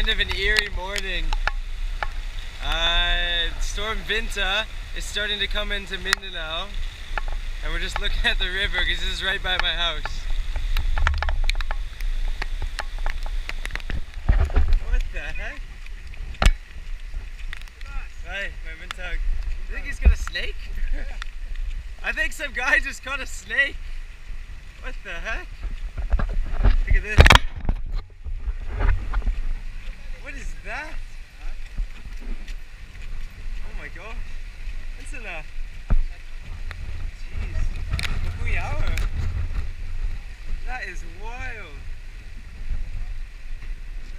kind of an eerie morning. Storm Vinta is starting to come into Mindanao, and we're just looking at the river because this is right by my house. What the heck? Hi, my Mintag. You think he's got a snake? I think some guy just caught a snake. What the heck? Look at this. What is that? Oh my gosh. What's in that? Jeez. That is wild.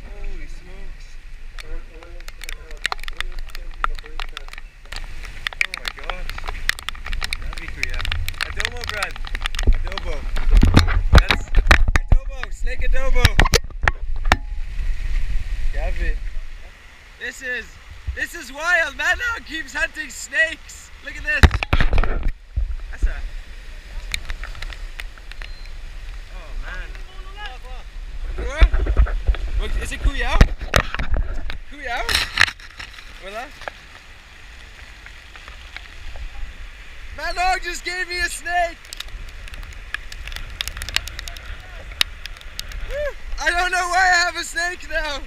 Holy smokes. Oh my gosh. That'd be kuya. Adobo, Brad. Adobo. That's adobo. Snake adobo. Gabby. This is wild. Man now keeps hunting snakes. Look at this. That's a. Oh man. Look, is it kuya? Kuya? Wala? Manog just gave me a snake! Woo. I don't know why I have a snake now!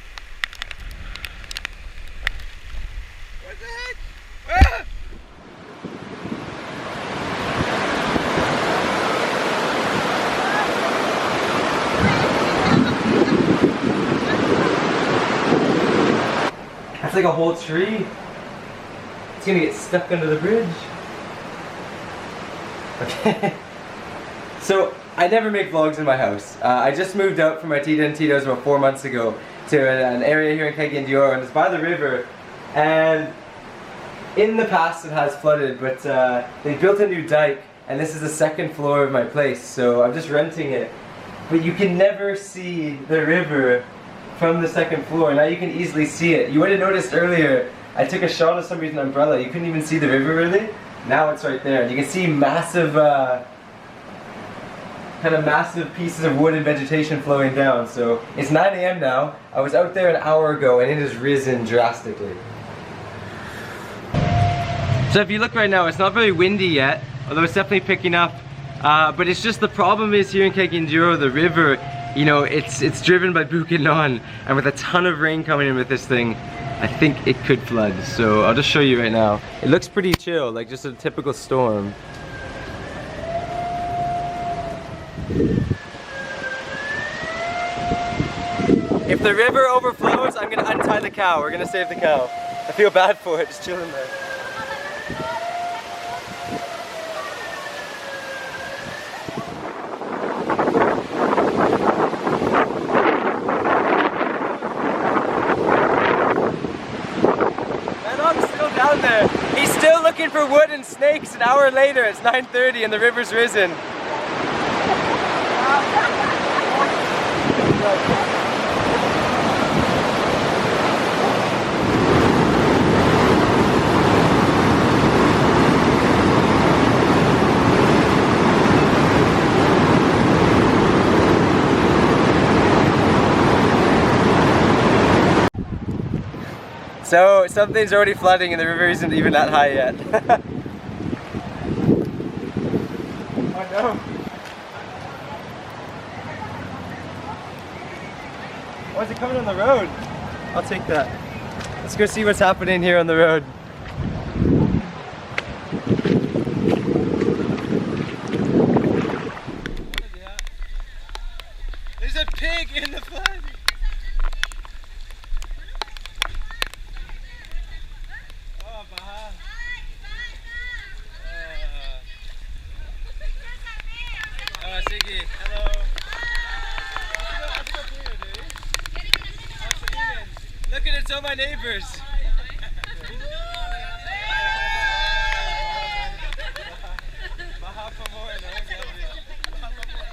What the heck? Ah! That's like a whole tree. It's gonna get stuck under the bridge. Okay. So I never make vlogs in my house. I just moved out from my Tita and Tito's about 4 months ago to an area here in Cagayan de Oro, and it's by the river. And in the past it has flooded, but they built a new dike, and this is the second floor of my place, so I'm just renting it. But you can never see the river from the second floor. Now you can easily see it. You would have noticed earlier I took a shot of somebody's umbrella. You couldn't even see the river really. Now it's right there. You can see massive, kind of massive pieces of wood and vegetation flowing down. So it's 9 AM now. I was out there an hour ago and it has risen drastically. So if you look right now, it's not very windy yet, although it's definitely picking up. But it's just the problem is here in Cagayan de Oro, the river, you know, it's driven by Bukidnon, and with a ton of rain coming in with this thing, I think it could flood. So I'll just show you right now. It looks pretty chill, like just a typical storm. If the river overflows, I'm gonna untie the cow. We're gonna save the cow. I feel bad for it, just chilling there. Down there. He's still looking for wood and snakes an hour later. It's 9:30 and the river's risen. So something's already flooding and the river isn't even that high yet. Oh no. Oh, is it coming on the road? I'll take that. Let's go see what's happening here on the road. There's a pig in the flood! Hello. Look at it, it's all my neighbors.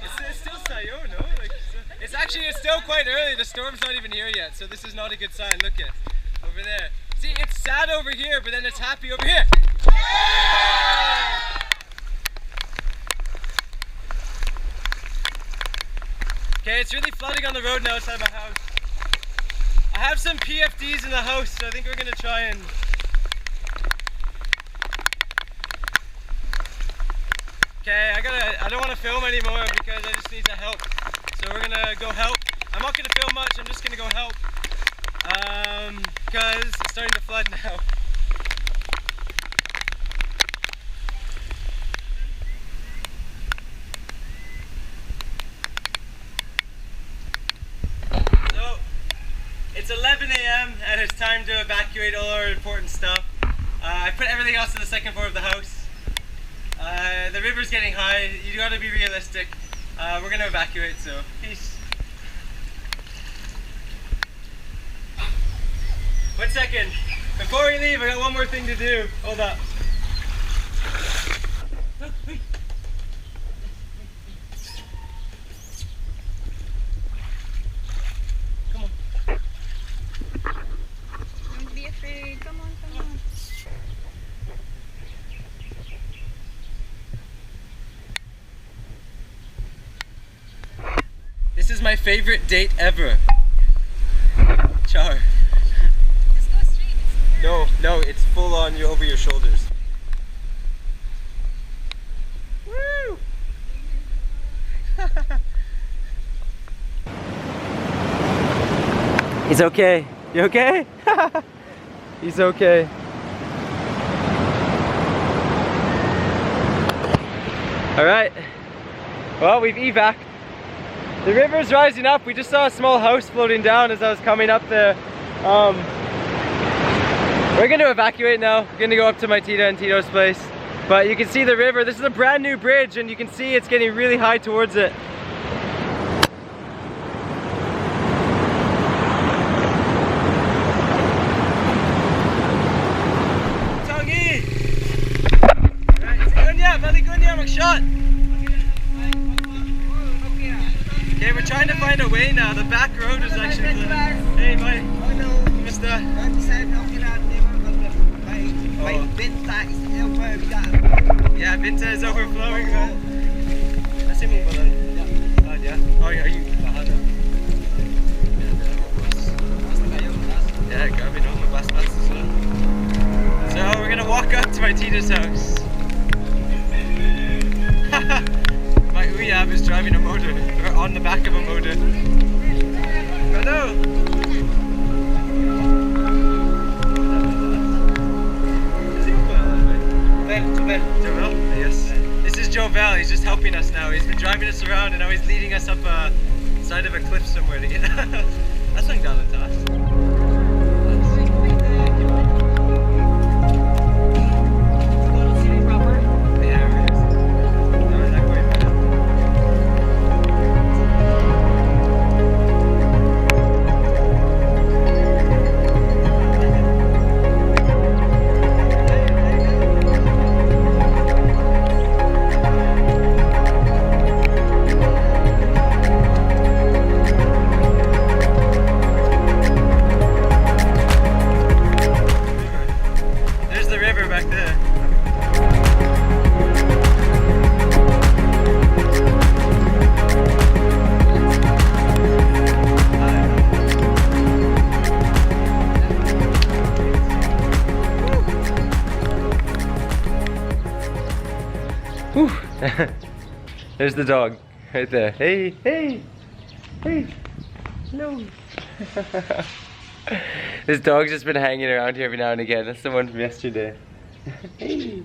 It's still sayo, no? It's still quite early. The storm's not even here yet, so this is not a good sign. Look at over there. See, it's sad over here, but then it's happy over here. Okay, it's really flooding on the road now outside my house. I have some PFDs in the house, so I think we're gonna try and... Okay, I don't want to film anymore because I just need to help. So we're gonna go help. I'm not gonna film much, I'm just gonna go help. Because it's starting to flood now. It's 11 a.m. and it's time to evacuate all our important stuff. I put everything else on the second floor of the house. The river's getting high, you gotta be realistic. We're gonna evacuate, so peace. 1 second. Before we leave, I got one more thing to do. Hold up. This is my favorite date ever. Char. Just go straight. No, it's full on you over your shoulders. Woo! He's okay. You okay? He's okay. Alright. Well, we've evac'd. The river's rising up. We just saw a small house floating down as I was coming up there. We're going to evacuate now. We're going to go up to my Tita and Tito's place. But you can see the river. This is a brand new bridge and you can see it's getting really high towards it. Tangi! Right, shot! Okay, we're trying to find a way now. The back road is actually... Hey, bye. Kumusta? Yeah, Vinta is overflowing. Kasi mo ba lang? Oh, are you? Yeah, grabe no, mabas-bas as well. So, we're gonna walk up to my Tita's house. My Uyab is driving a motor, or on the back of a motor. Hello! Jovel? Yes. This is Jovel, he's just helping us now. He's been driving us around and now he's leading us up a side of a cliff somewhere to get... That's not galang taas. There's the dog right there. Hey, hey, hey, hello. This dog's just been hanging around here every now and again. That's the one from yesterday. Hey.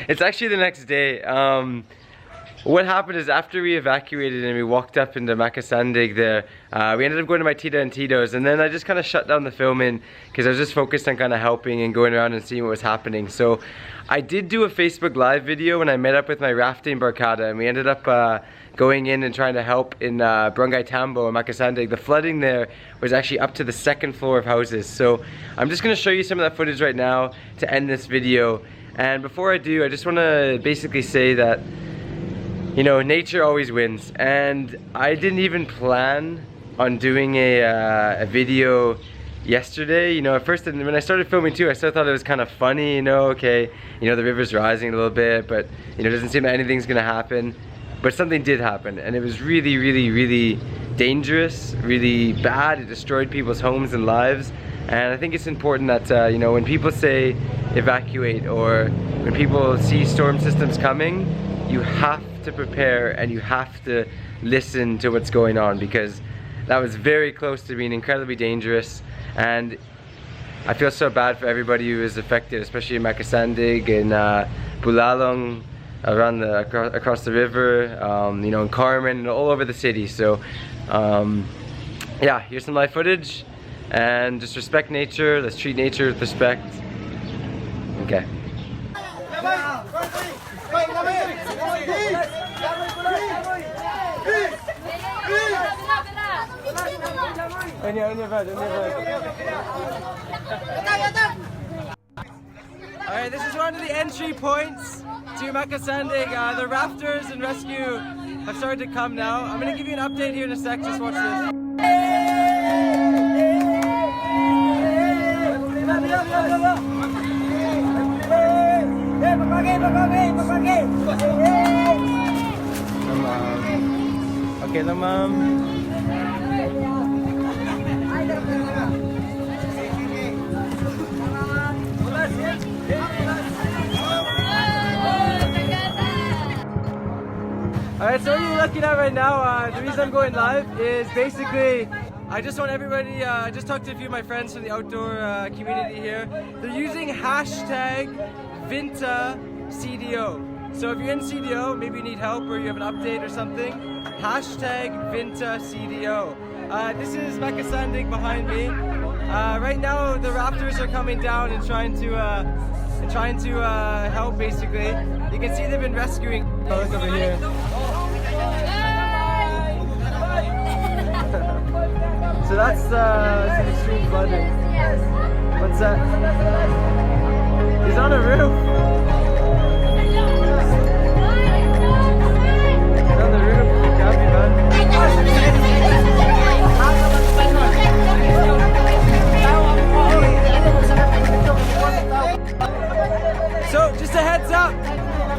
It's actually the next day. What happened is after we evacuated and we walked up into Makasandig there, we ended up going to my Tita and Tito's, and then I just kind of shut down the filming because I was just focused on kind of helping and going around and seeing what was happening. So I did do a Facebook Live video when I met up with my rafting barkada, and we ended up going in and trying to help in Barangay Tambo and Makasandig. The flooding there was actually up to the second floor of houses. So I'm just going to show you some of that footage right now to end this video. And before I do, I just want to basically say that, you know, nature always wins. And I didn't even plan on doing a video yesterday. You know, at first when I started filming too, I still thought it was kind of funny, you know, okay, you know, the river's rising a little bit, but you know, it doesn't seem that anything's gonna happen. But something did happen, and it was really, really, really dangerous, really bad. It destroyed people's homes and lives. And I think it's important that, you know, when people say evacuate or when people see storm systems coming, you have to prepare and you have to listen to what's going on, because that was very close to being incredibly dangerous. And I feel so bad for everybody who is affected, especially in Makasandig and Bulalong, around across the river, you know, in Carmen and all over the city. So yeah, here's some live footage, and just respect nature. Let's treat nature with respect. Okay. Alright, this is one of the entry points to Makasandig. The rafters and rescue have started to come now. I'm going to give you an update here in a sec, just watch this. Okay lang, ma'am. Alright, so what you're looking at right now, the reason I'm going live is basically, I just want everybody, I just talked to a few of my friends from the outdoor community here. They're using hashtag Vinta CDO. So if you're in CDO, maybe you need help or you have an update or something, hashtag Vinta CDO. This is Makasandig behind me. Right now the rafters are coming down and trying to help basically. You can see they've been rescuing. Oh, look over here. So that's some extreme flooding. What's that? He's on a roof. He's on the roof. Can't be done. So just a heads up,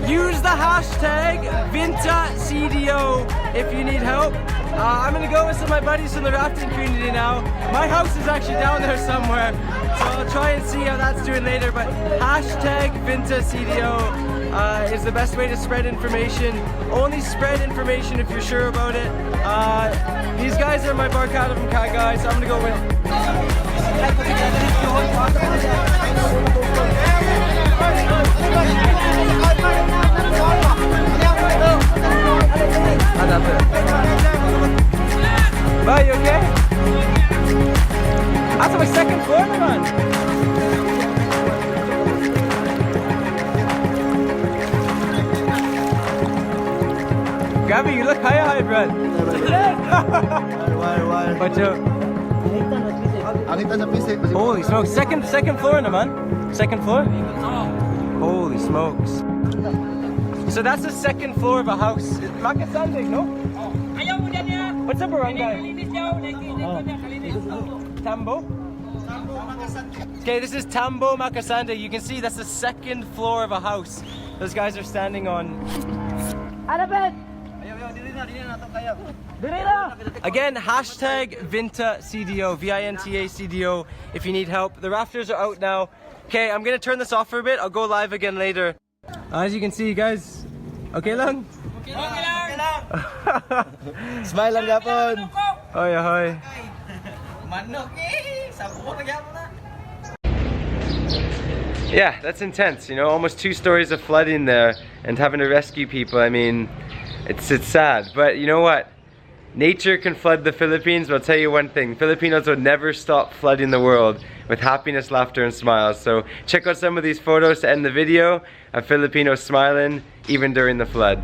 use the hashtag VintaCDO if you need help. I'm gonna go with some of my buddies from the rafting community now. My house is actually down there somewhere, so I'll try and see how that's doing later, but hashtag VintaCDO is the best way to spread information. Only spread information if you're sure about it. These guys are my barcada from Cagayan, so I'm gonna go with Bye, you okay? That's my second floor, man. Gabby, you look high, bro. Why? Watch out. Holy smokes, second floor, man. Second floor? Holy smokes. So that's the second floor of a house. Makasandig, no? What's up, barangay? Tambo? Okay, this is Tambo Makasandig. You can see that's the second floor of a house those guys are standing on. Again, hashtag VintaCDO, VintaCDO if you need help. The rafters are out now. Okay, I'm gonna turn this off for a bit. I'll go live again later. As you can see, guys, okay lang? Okay lang. Smile lang yapon. Hoy, hoy. Yeah, that's intense, you know, almost 2 stories of flooding there and having to rescue people. I mean, it's sad, but you know what? Nature can flood the Philippines, but I'll tell you one thing, Filipinos will never stop flooding the world with happiness, laughter, and smiles. So check out some of these photos to end the video of Filipinos smiling even during the flood.